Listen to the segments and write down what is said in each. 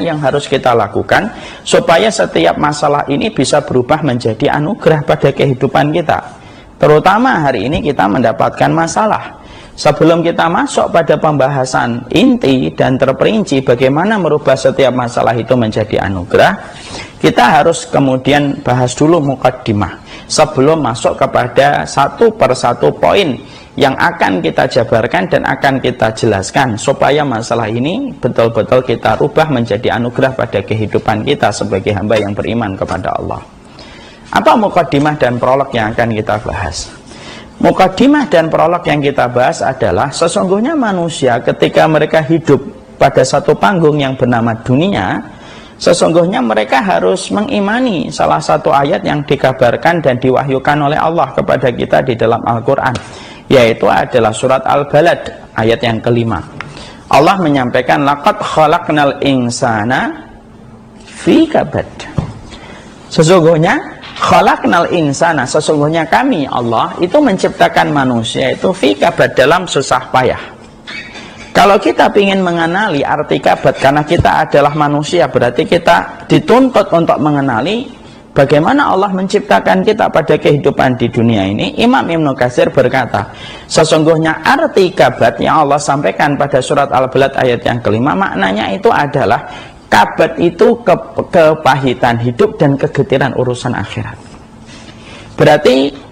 yang harus kita lakukan supaya setiap masalah ini bisa berubah menjadi anugerah pada kehidupan kita. Terutama hari ini kita mendapatkan masalah. Sebelum kita masuk pada pembahasan inti dan terperinci bagaimana merubah setiap masalah itu menjadi anugerah, kita harus kemudian bahas dulu mukaddimah sebelum masuk kepada satu persatu poin yang akan kita jabarkan dan akan kita jelaskan supaya masalah ini betul-betul kita rubah menjadi anugerah pada kehidupan kita sebagai hamba yang beriman kepada Allah. Apa mukaddimah dan prolog yang akan kita bahas? Mukaddimah dan prolog yang kita bahas adalah sesungguhnya manusia ketika mereka hidup pada satu panggung yang bernama dunia, sesungguhnya mereka harus mengimani salah satu ayat yang dikabarkan dan diwahyukan oleh Allah kepada kita di dalam Al-Quran, yaitu adalah surat Al-Balad ayat yang kelima. Allah menyampaikan laqad khalaqnal insana fi kabad. Sesungguhnya khalaqnal insana, sesungguhnya kami Allah itu menciptakan manusia itu fi kabad, dalam susah payah. Kalau kita ingin mengenali arti kabad, karena kita adalah manusia, berarti kita dituntut untuk mengenali bagaimana Allah menciptakan kita pada kehidupan di dunia ini. Imam Ibnu Katsir berkata, sesungguhnya arti kabad yang Allah sampaikan pada surat Al-Balad ayat yang kelima, maknanya itu adalah kabad itu kepahitan hidup dan kegetiran urusan akhirat. Berarti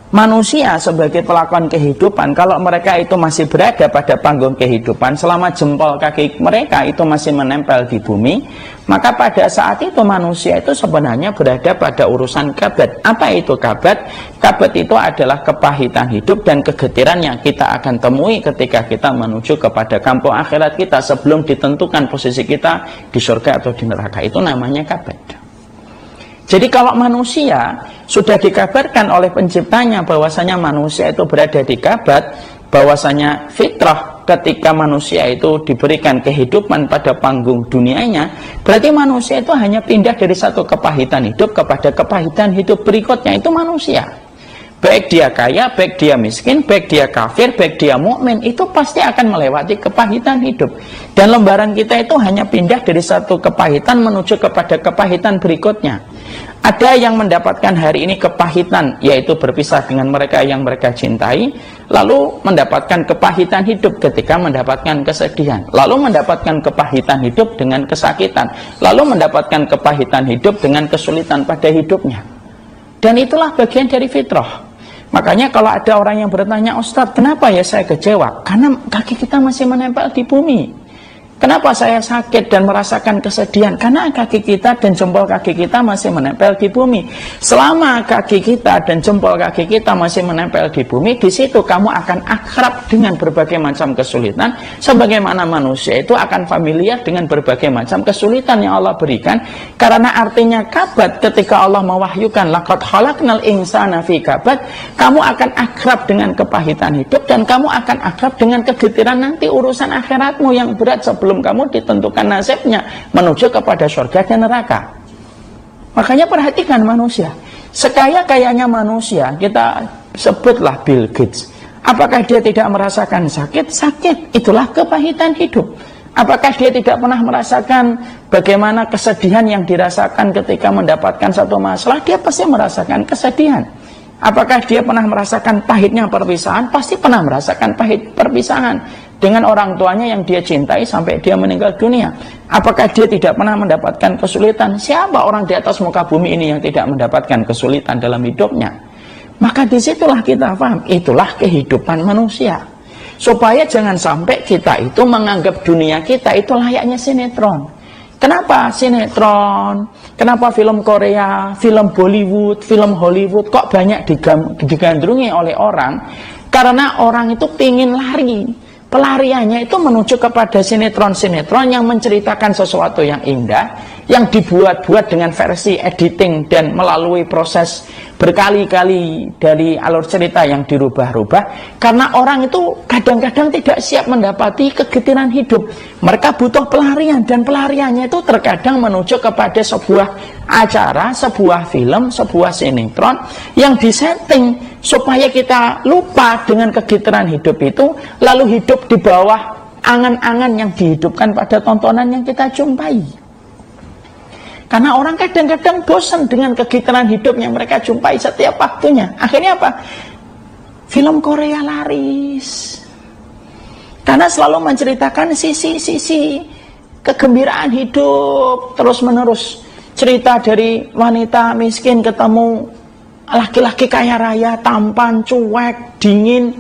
manusia sebagai pelakon kehidupan, kalau mereka itu masih berada pada panggung kehidupan, selama jempol kaki mereka itu masih menempel di bumi, maka pada saat itu manusia itu sebenarnya berada pada urusan kabad. Apa itu kabad? Kabad itu adalah kepahitan hidup dan kegetiran yang kita akan temui ketika kita menuju kepada kampung akhirat kita sebelum ditentukan posisi kita di surga atau di neraka. Itu namanya kabad. Jadi kalau manusia sudah dikabarkan oleh penciptanya bahwasanya manusia itu berada di kabad, bahwasanya fitrah ketika manusia itu diberikan kehidupan pada panggung dunianya, berarti manusia itu hanya pindah dari satu kepahitan hidup kepada kepahitan hidup berikutnya. Itu manusia. Baik dia kaya, baik dia miskin, baik dia kafir, baik dia mukmin, itu pasti akan melewati kepahitan hidup. Dan lembaran kita itu hanya pindah dari satu kepahitan menuju kepada kepahitan berikutnya. Ada yang mendapatkan hari ini kepahitan, yaitu berpisah dengan mereka yang mereka cintai, lalu mendapatkan kepahitan hidup ketika mendapatkan kesedihan, lalu mendapatkan kepahitan hidup dengan kesakitan, lalu mendapatkan kepahitan hidup dengan kesulitan pada hidupnya. Dan itulah bagian dari fitrah. Makanya kalau ada orang yang bertanya, Ustadz, kenapa ya saya kecewa? Karena kaki kita masih menempel di bumi. Kenapa saya sakit dan merasakan kesedihan? Karena kaki kita dan jempol kaki kita masih menempel di bumi. Selama kaki kita dan jempol kaki kita masih menempel di bumi, di situ kamu akan akrab dengan berbagai macam kesulitan. Sebagaimana manusia itu akan familiar dengan berbagai macam kesulitan yang Allah berikan. Karena artinya kabad, ketika Allah mewahyukan laqad khalaqnal insana fi kabad, kamu akan akrab dengan kepahitan hidup dan kamu akan akrab dengan kegetiran nanti urusan akhiratmu yang berat sebelum kamu ditentukan nasibnya menuju kepada surga dan neraka. Makanya perhatikan manusia, sekaya-kayanya manusia, kita sebutlah Bill Gates, apakah dia tidak merasakan sakit? Sakit, itulah kepahitan hidup. Apakah dia tidak pernah merasakan bagaimana kesedihan yang dirasakan ketika mendapatkan satu masalah? Dia pasti merasakan kesedihan. Apakah dia pernah merasakan pahitnya perpisahan? Pasti pernah merasakan pahit perpisahan dengan orang tuanya yang dia cintai sampai dia meninggal dunia. Apakah dia tidak pernah mendapatkan kesulitan? Siapa orang di atas muka bumi ini yang tidak mendapatkan kesulitan dalam hidupnya? Maka disitulah kita paham, itulah kehidupan manusia. Supaya jangan sampai kita itu menganggap dunia kita itu layaknya sinetron. Kenapa sinetron? Kenapa film Korea, film Bollywood, film Hollywood kok banyak digandrungi oleh orang? Karena orang itu ingin lari. Pelariannya itu menuju kepada sinetron-sinetron yang menceritakan sesuatu yang indah, yang dibuat-buat dengan versi editing dan melalui proses berkali-kali dari alur cerita yang dirubah-rubah. Karena orang itu kadang-kadang tidak siap mendapati kegetiran hidup. Mereka butuh pelarian, dan pelariannya itu terkadang menuju kepada sebuah acara, sebuah film, sebuah sinetron yang disetting supaya kita lupa dengan kegetiran hidup itu, lalu hidup di bawah angan-angan yang dihidupkan pada tontonan yang kita jumpai. Karena orang kadang-kadang bosan dengan kegitaran hidup yang mereka jumpai setiap waktunya. Akhirnya apa? Film Korea laris. Karena selalu menceritakan sisi-sisi kegembiraan hidup terus-menerus. Cerita dari wanita miskin ketemu laki-laki kaya raya, tampan, cuek, dingin.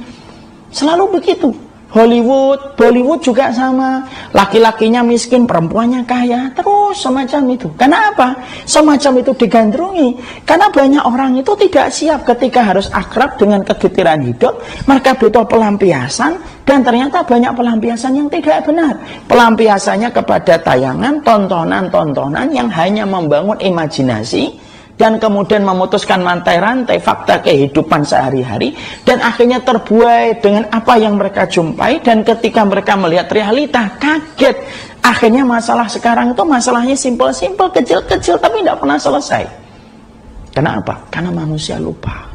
Selalu begitu. Hollywood, Bollywood juga sama. Laki-lakinya miskin, perempuannya kaya. Terus semacam itu. Karena apa? Semacam itu digandrungi. Karena banyak orang itu tidak siap ketika harus akrab dengan kegetiran hidup. Mereka butuh pelampiasan. Dan ternyata banyak pelampiasan yang tidak benar. Pelampiasannya kepada tayangan, tontonan-tontonan yang hanya membangun imajinasi. Dan kemudian memutuskan rantai-rantai fakta kehidupan sehari-hari. Dan akhirnya terbuai dengan apa yang mereka jumpai. Dan ketika mereka melihat realita, kaget. Akhirnya masalah sekarang itu masalahnya simpel-simpel, kecil-kecil, tapi tidak pernah selesai. Karena apa? Karena manusia lupa.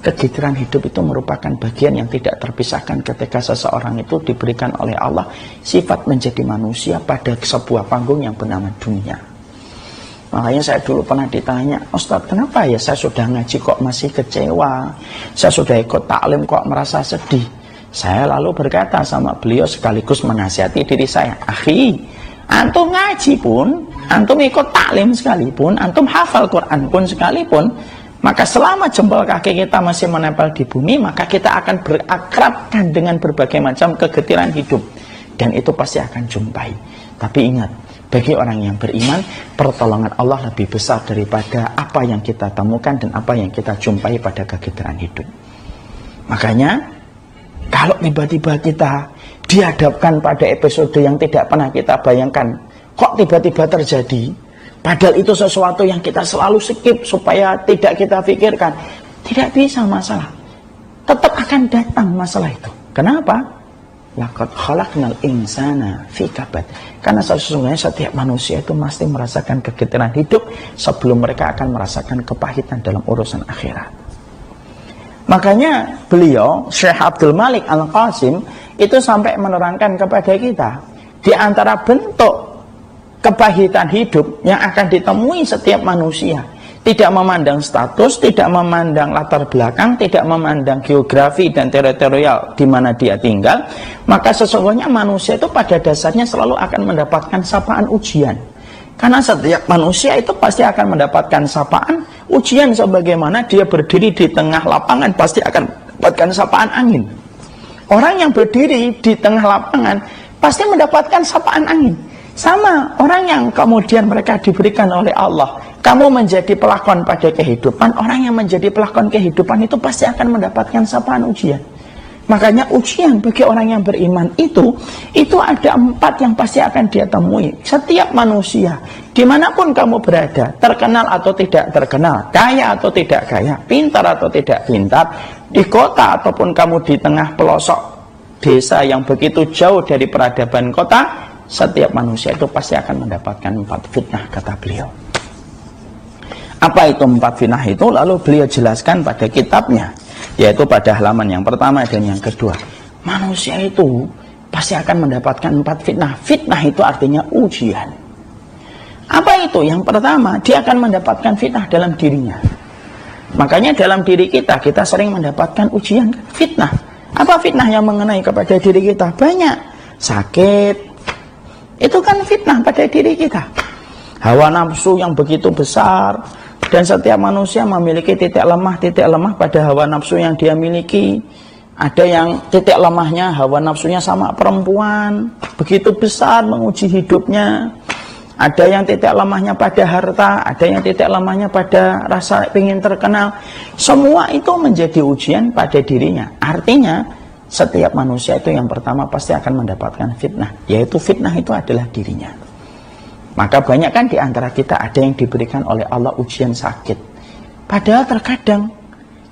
Kegetiran hidup itu merupakan bagian yang tidak terpisahkan ketika seseorang itu diberikan oleh Allah sifat menjadi manusia pada sebuah panggung yang bernama dunia. Makanya saya dulu pernah ditanya, Ustadz, kenapa ya saya sudah ngaji kok masih kecewa? Saya sudah ikut taklim kok merasa sedih? Saya lalu berkata sama beliau sekaligus menasihati diri saya, akhi, antum ngaji pun, antum ikut taklim sekalipun, antum hafal Quran pun sekalipun, maka selama jempol kaki kita masih menempel di bumi, maka kita akan berakrabkan dengan berbagai macam kegetiran hidup. Dan itu pasti akan jumpai. Tapi ingat, bagi orang yang beriman, pertolongan Allah lebih besar daripada apa yang kita temukan dan apa yang kita jumpai pada kegetiran hidup. Makanya, kalau tiba-tiba kita dihadapkan pada episode yang tidak pernah kita bayangkan, kok tiba-tiba terjadi, padahal itu sesuatu yang kita selalu skip supaya tidak kita pikirkan, tidak bisa masalah. Tetap akan datang masalah itu. Kenapa? Laqad khalaqnal insana fi kabad. Karena sesungguhnya setiap manusia itu mesti merasakan kegetiran hidup sebelum mereka akan merasakan kepahitan dalam urusan akhirat. Makanya beliau, Syekh Abdul Malik Al-Qasim, itu sampai menerangkan kepada kita, di antara bentuk kepahitan hidup yang akan ditemui setiap manusia, tidak memandang status, tidak memandang latar belakang, tidak memandang geografi dan teritorial di mana dia tinggal, maka sesungguhnya manusia itu pada dasarnya selalu akan mendapatkan sapaan ujian. Karena setiap manusia itu pasti akan mendapatkan sapaan ujian, sebagaimana dia berdiri di tengah lapangan pasti akan mendapatkan sapaan angin. Orang yang berdiri di tengah lapangan pasti mendapatkan sapaan angin. Sama orang yang kemudian mereka diberikan oleh Allah, kamu menjadi pelakon pada kehidupan, orang yang menjadi pelakon kehidupan itu pasti akan mendapatkan sapaan ujian. Makanya ujian bagi orang yang beriman itu ada 4 yang pasti akan dia temui. Setiap manusia, dimanapun kamu berada, terkenal atau tidak terkenal, kaya atau tidak kaya, pintar atau tidak pintar, di kota ataupun kamu di tengah pelosok desa yang begitu jauh dari peradaban kota, setiap manusia itu pasti akan mendapatkan 4 fitnah, kata beliau. Apa itu 4 fitnah itu? Lalu beliau jelaskan pada kitabnya, yaitu pada halaman yang pertama dan yang kedua. Manusia itu pasti akan mendapatkan 4 fitnah. Fitnah itu artinya ujian. Apa itu? Yang pertama, dia akan mendapatkan fitnah dalam dirinya. Makanya dalam diri kita sering mendapatkan ujian, fitnah. Apa fitnah yang mengenai kepada diri kita? Banyak. Sakit, itu kan fitnah pada diri kita. Hawa nafsu yang begitu besar, dan setiap manusia memiliki titik lemah pada hawa nafsu yang dia miliki. Ada yang titik lemahnya hawa nafsunya sama perempuan, begitu besar menguji hidupnya. Ada yang titik lemahnya pada harta, ada yang titik lemahnya pada rasa ingin terkenal. Semua itu menjadi ujian pada dirinya. Artinya setiap manusia itu yang pertama pasti akan mendapatkan fitnah, yaitu fitnah itu adalah dirinya. Maka banyak kan di antara kita ada yang diberikan oleh Allah ujian sakit. Padahal terkadang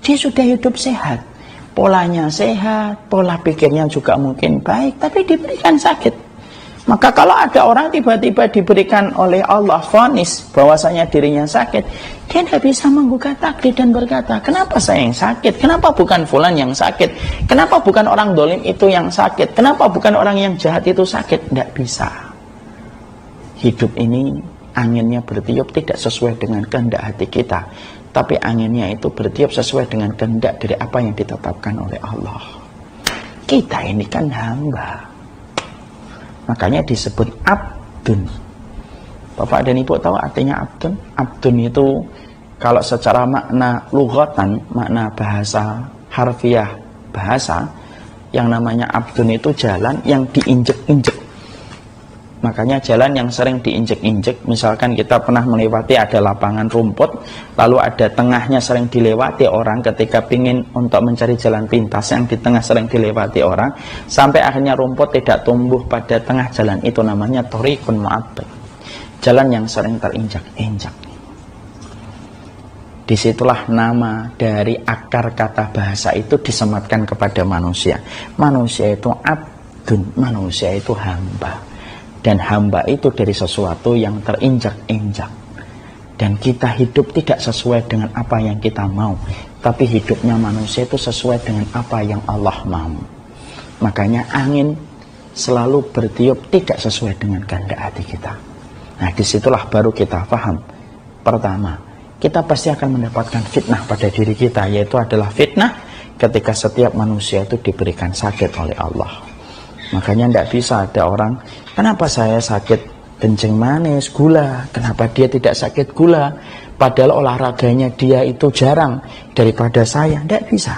dia sudah hidup sehat, polanya sehat, pola pikirnya juga mungkin baik, tapi diberikan sakit. Maka kalau ada orang tiba-tiba diberikan oleh Allah vonis bahwasanya dirinya sakit, dia tidak bisa menggugat takdir dan berkata, kenapa saya yang sakit? Kenapa bukan fulan yang sakit? Kenapa bukan orang dolim itu yang sakit? Kenapa bukan orang yang jahat itu sakit? Tidak bisa. Hidup ini anginnya bertiup tidak sesuai dengan kehendak hati kita, tapi anginnya itu bertiup sesuai dengan kehendak dari apa yang ditetapkan oleh Allah. Kita ini kan hamba, makanya disebut abdun. Bapak dan Ibu tahu artinya abdun? Abdun itu kalau secara makna lughatan, makna bahasa harfiah bahasa, yang namanya abdun itu jalan yang diinjek-injek. Makanya jalan yang sering diinjek-injek, misalkan kita pernah melewati ada lapangan rumput, lalu ada tengahnya sering dilewati orang ketika pingin untuk mencari jalan pintas, yang di tengah sering dilewati orang, sampai akhirnya rumput tidak tumbuh pada tengah jalan, itu namanya thoriqun mu'abbad, jalan yang sering terinjak-injak. Disitulah nama dari akar kata bahasa itu disematkan kepada manusia. Manusia itu abdun, manusia itu hamba. Dan hamba itu dari sesuatu yang terinjak-injak. Dan kita hidup tidak sesuai dengan apa yang kita mau, tapi hidupnya manusia itu sesuai dengan apa yang Allah mau. Makanya angin selalu bertiup tidak sesuai dengan kehendak hati kita. Nah, disitulah baru kita paham. Pertama, kita pasti akan mendapatkan fitnah pada diri kita, yaitu adalah fitnah ketika setiap manusia itu diberikan sakit oleh Allah. Makanya tidak bisa ada orang, kenapa saya sakit kencing manis, gula, kenapa dia tidak sakit gula, padahal olahraganya dia itu jarang daripada saya. Tidak bisa.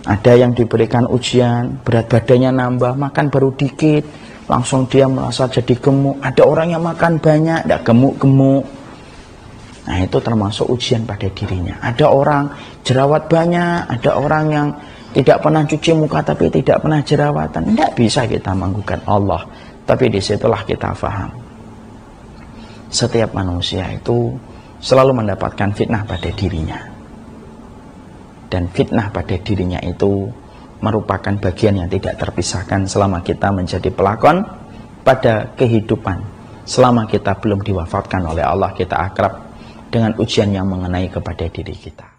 Ada yang diberikan ujian, berat badannya nambah, makan baru dikit, langsung dia merasa jadi gemuk. Ada orang yang makan banyak, tidak gemuk-gemuk. Nah, itu termasuk ujian pada dirinya. Ada orang jerawat banyak, ada orang yang tidak pernah cuci muka tapi tidak pernah jerawatan. Tidak bisa kita menggugat Allah. Tapi disitulah kita paham, setiap manusia itu selalu mendapatkan fitnah pada dirinya. Dan fitnah pada dirinya itu merupakan bagian yang tidak terpisahkan selama kita menjadi pelakon pada kehidupan. Selama kita belum diwafatkan oleh Allah, kita akrab dengan ujian yang mengenai kepada diri kita.